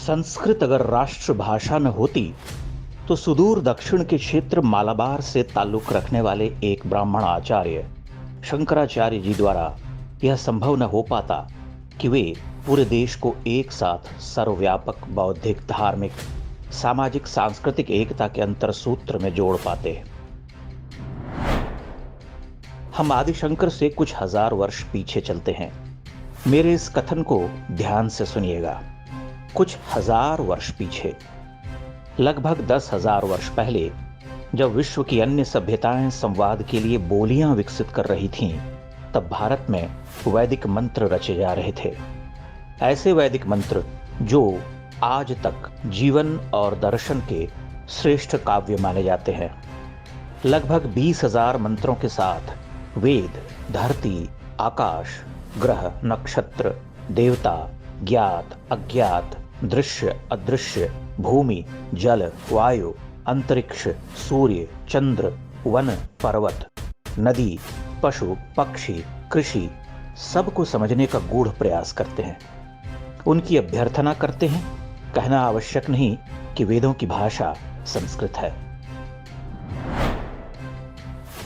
संस्कृत अगर राष्ट्रभाषा न होती तो सुदूर दक्षिण के क्षेत्र मालाबार से ताल्लुक रखने वाले एक ब्राह्मण आचार्य शंकराचार्य जी द्वारा यह संभव न हो पाता कि वे पूरे देश को एक साथ सर्वव्यापक बौद्धिक धार्मिक सामाजिक सांस्कृतिक एकता के अंतर सूत्र में जोड़ पाते। हम आदिशंकर से कुछ हजार वर्ष पीछे चलते हैं। मेरे इस कथन को ध्यान से सुनिएगा। कुछ हजार वर्ष पीछे, लगभग 10,000 वर्ष पहले, जब विश्व की अन्य सभ्यताएं संवाद के लिए बोलियां विकसित कर रही थीं, तब भारत में वैदिक मंत्र रचे जा रहे थे। ऐसे वैदिक मंत्र जो आज तक जीवन और दर्शन के श्रेष्ठ काव्य माने जाते हैं। लगभग 20,000 मंत्रों के साथ वेद धरती, आकाश, ग्रह, नक्षत्र, देवता, ज्ञात अज्ञात, दृश्य अदृश्य, भूमि, जल, वायु, अंतरिक्ष, सूर्य, चंद्र, वन, पर्वत, नदी, पशु, पक्षी, कृषि, सबको समझने का गूढ़ प्रयास करते हैं। उनकी अभ्यर्थना करते हैं। कहना आवश्यक नहीं कि वेदों की भाषा संस्कृत है।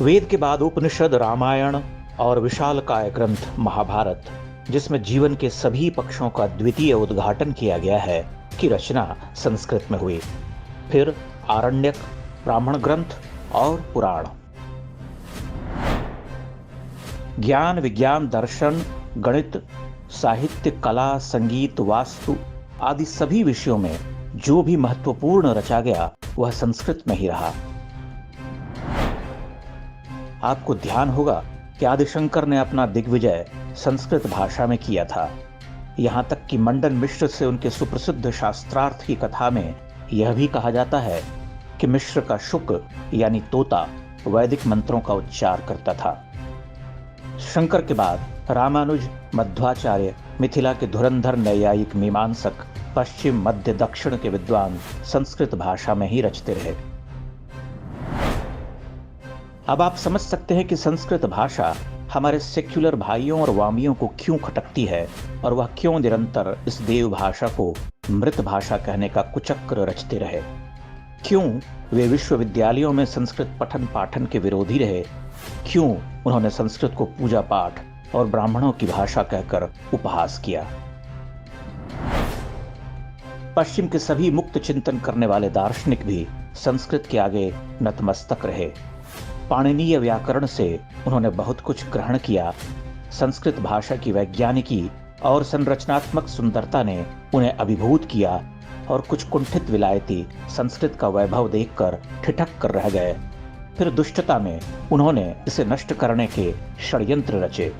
वेद के बाद उपनिषद, रामायण और विशालकाय ग्रंथ महाभारत, जिसमें जीवन के सभी पक्षों का द्वितीय उद्घाटन किया गया है, की रचना संस्कृत में हुई। फिर आरण्यक, ब्राह्मण ग्रंथ और पुराण। ज्ञान, विज्ञान, दर्शन, गणित, साहित्य, कला, संगीत, वास्तु आदि सभी विषयों में जो भी महत्वपूर्ण रचा गया वह संस्कृत में ही रहा। आपको ध्यान होगा कि आदिशंकर ने अपना दिग्विजय संस्कृत भाषा में किया था। यहां तक कि मंडन मिश्र से उनके सुप्रसिद्ध शास्त्रार्थ की कथा में यह भी कहा जाता है कि मिश्र का शुक यानी तोता वैदिक मंत्रों का उच्चार करता था। शंकर के बाद रामानुज, मध्वाचार्य, मिथिला के धुरंधर नैयायिक मीमांसक, पश्चिम मध्य दक्षिण के विद्वान संस्कृत भाषा में ही रचते रहे। अब आप समझ सकते हैं कि संस्कृत भाषा हमारे सेक्युलर भाइयों और वामियों को क्यों खटकती है और वह क्यों निरंतर इस देव भाषा को मृत भाषा कहने का कुचक्र रचते रहे। क्यों वे विश्वविद्यालयों में संस्कृत पठन पाठन के विरोधी रहे। क्यों उन्होंने संस्कृत को पूजा पाठ और ब्राह्मणों की भाषा कहकर उपहास किया। पश्चिम के सभी मुक्त चिंतन करने वाले दार्शनिक भी संस्कृत के आगे नतमस्तक रहे। पाणिनीय व्याकरण से उन्होंने बहुत कुछ ग्रहण किया। संस्कृत भाषा की वैज्ञानिकी और संरचनात्मक सुंदरता ने उन्हें अभिभूत किया और कुछ कुंठित विलायती संस्कृत का वैभव देखकर ठिठक कर रह गए। फिर दुष्टता में उन्होंने इसे नष्ट करने के षड्यंत्र रचे,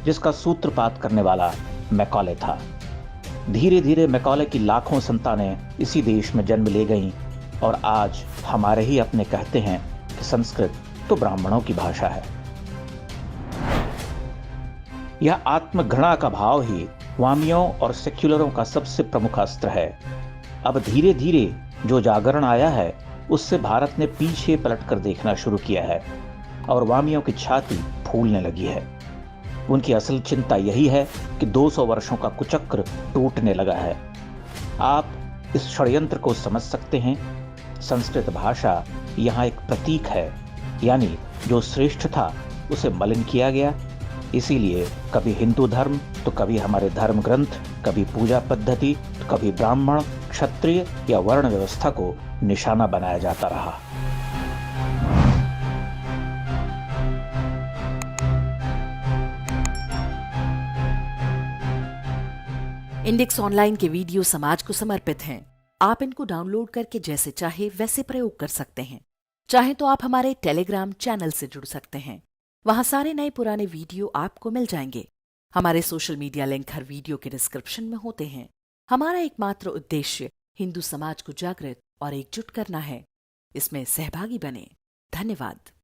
जिसका सूत्रपात करने वाला मैकॉले था। धीरे धीरे मैकॉले की लाखों संतानें इसी देश में जन्म ले गईं और आज हमारे ही अपने कहते हैं कि संस्कृत तो ब्राह्मणों की भाषा है। यह आत्मघृणा का भाव ही वामियों और सेक्युलरों का सबसे प्रमुख अस्त्र है। अब धीरे धीरे जो जागरण आया है उससे भारत ने पीछे पलटकर देखना शुरू किया है और वामियों की छाती फूलने लगी है। उनकी असल चिंता यही है कि 200 वर्षों का कुचक्र टूटने लगा है। आप इस षड्यंत्र को समझ सकते हैं। संस्कृत भाषा यहाँ एक प्रतीक है, यानी जो श्रेष्ठ था उसे मलिन किया गया। इसीलिए कभी हिंदू धर्म तो कभी हमारे धर्म ग्रंथ, कभी पूजा पद्धति तो कभी ब्राह्मण, क्षत्रिय या वर्ण व्यवस्था को निशाना बनाया जाता रहा। इंडेक्स ऑनलाइन के वीडियो समाज को समर्पित हैं। आप इनको डाउनलोड करके जैसे चाहे वैसे प्रयोग कर सकते हैं। चाहे तो आप हमारे टेलीग्राम चैनल से जुड़ सकते हैं। वहां सारे नए पुराने वीडियो आपको मिल जाएंगे। हमारे सोशल मीडिया लिंक हर वीडियो के डिस्क्रिप्शन में होते हैं। हमारा एकमात्र उद्देश्य हिंदू समाज को जागृत और एकजुट करना है। इसमें सहभागी बने। धन्यवाद।